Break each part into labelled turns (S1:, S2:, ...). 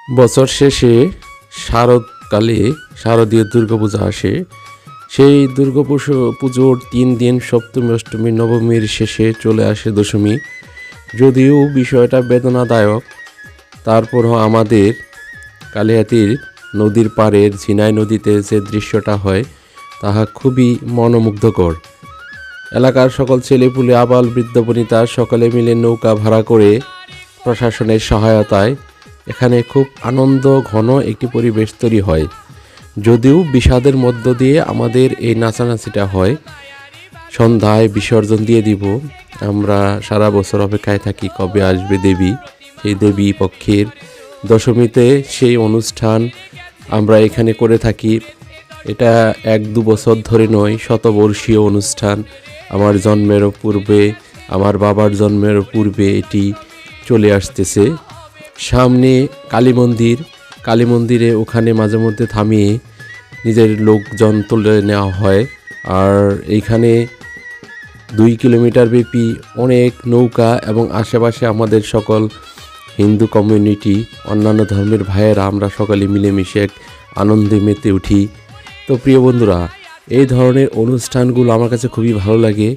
S1: বছর শেষে শারদকালে শারদীয় দুর্গাপূজা আসে। সেই পুজোর 3 দিন সপ্তমী অষ্টমী নবমীর শেষে চলে আসে দশমী। যদিও বিষয়টা বেদনাদায়ক, তারপরও আমাদের কালিহাতীর নদীর পাড়ের ঝিনাই নদীতে যে দৃশ্যটা হয় তাহা খুবই মনোমুগ্ধকর। এলাকার সকল ছেলেপুলে আবাল বৃদ্ধ বনিতা সকলে মিলে নৌকা ভাড়া করে প্রশাসনের সহায়তায় এখানে খুব আনন্দ ঘন একটি পরিবেশ তৈরি হয়। যদিও বিষাদের মধ্য দিয়ে আমাদের এই নাচানাচিটা হয়। সন্ধ্যায় বিসর্জন দিয়ে দিব। আমরা সারা বছর অপেক্ষায় থাকি কবে আসবে দেবী। সেই দেবী পক্ষের দশমীতে সেই অনুষ্ঠান আমরা এখানে করে থাকি। এটা 1-2 বছর ধরে নয়, শতবর্ষীয় অনুষ্ঠান। আমার জন্মেরও পূর্বে, আমার বাবার জন্মেরও পূর্বে এটি চলে আসতেছে। সামনে কালী মন্দিরে ওখানে মাঝে মধ্যে থামিয়ে নিজের লোকজন তুলে নেওয়া হয়। আর এইখানে 2 কিলোমিটার ব্যাপী অনেক নৌকা এবং আশেপাশে আমাদের সকল হিন্দু কমিউনিটি, অন্যান্য ধর্মের ভাইয়েরা আমরা সকলে মিলেমিশে এক আনন্দে মেতে উঠি। তো প্রিয় বন্ধুরা, এই ধরনের অনুষ্ঠানগুলো আমার কাছে খুবই ভালো লাগে।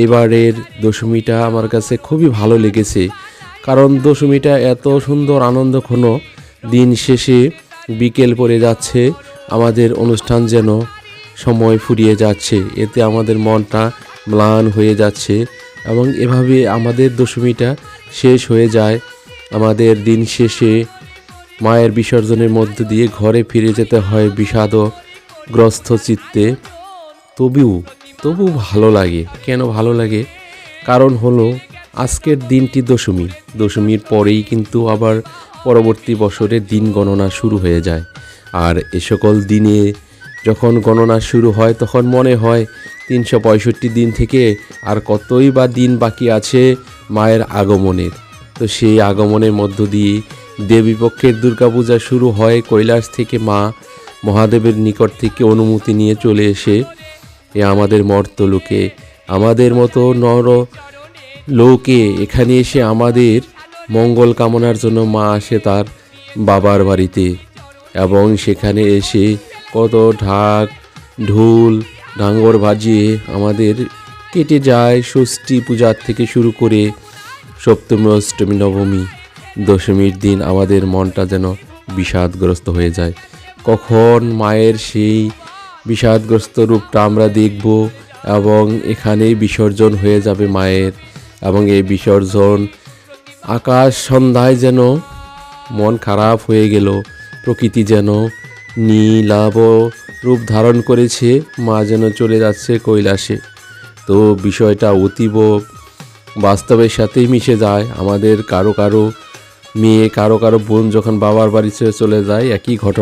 S1: এবারের দশমীটা আমার কাছে খুবই ভালো লেগেছে, কারণ দশমীটা এত সুন্দর আনন্দঘন। দিন শেষে বিকেল পড়ে যাচ্ছে, আমাদের অনুষ্ঠান যেন সময় ফুরিয়ে যাচ্ছে, এতে আমাদের মনটা ম্লান হয়ে যাচ্ছে এবং এভাবে আমাদের দশমীটা শেষ হয়ে যায়। আমাদের দিন শেষে মায়ের বিসর্জনের মধ্য দিয়ে ঘরে ফিরে যেতে হয় বিষাদগ্রস্ত চিত্তে। তবু ভালো লাগে। কেন ভালো লাগে? কারণ হলো আজকের দিনটি দশমীর পরেই কিন্তু আবার পরবর্তী বছরে দিন গণনা শুরু হয়ে যায়। আর এ সকল দিনে যখন গণনা শুরু হয় তখন মনে হয় 365 দিন থেকে আর কতই বা দিন বাকি আছে মায়ের আগমনের। তো সেই আগমনের মধ্য দিয়ে দেবীপক্ষের দুর্গাপূজা শুরু হয়। কৈলাস থেকে মা মহাদেবের নিকট থেকে অনুমতি নিয়ে চলে এসে আমাদের মর্তলোকে, আমাদের মতো নর লোকে এখানে এসে আমাদের মঙ্গল কামনার জন্য মা আসে তার বাবার বাড়িতে। এবং সেখানে এসে কত ঢাক ঢোল ডাঙ্গর বাজিয়ে আমাদের কেটে যায় ষষ্ঠী পূজার থেকে শুরু করে সপ্তমী অষ্টমী নবমী। দশমীর দিন আমাদের মনটা যেন বিষাদগ্রস্ত হয়ে যায়। কখন মায়ের সেই বিষাদগ্রস্ত রূপটা আমরা দেখব এবং এখানেই বিসর্জন হয়ে যাবে মায়ের। এবং এই বিসর্জন আকাশ সন্ধ্যায় যেন মন খারাপ হয়ে গেল, প্রকৃতি যেন নীলাভ রূপ ধারণ করেছে, মা যেন চলে যাচ্ছে কৈলাসে। তো বিষয়টা অতীব বাস্তবের সাথেই মিশে যায়। আমাদের কারো মেয়ে, কারো বোন যখন বাবার বাড়ি ছেড়ে চলে যায়, একই ঘটনা।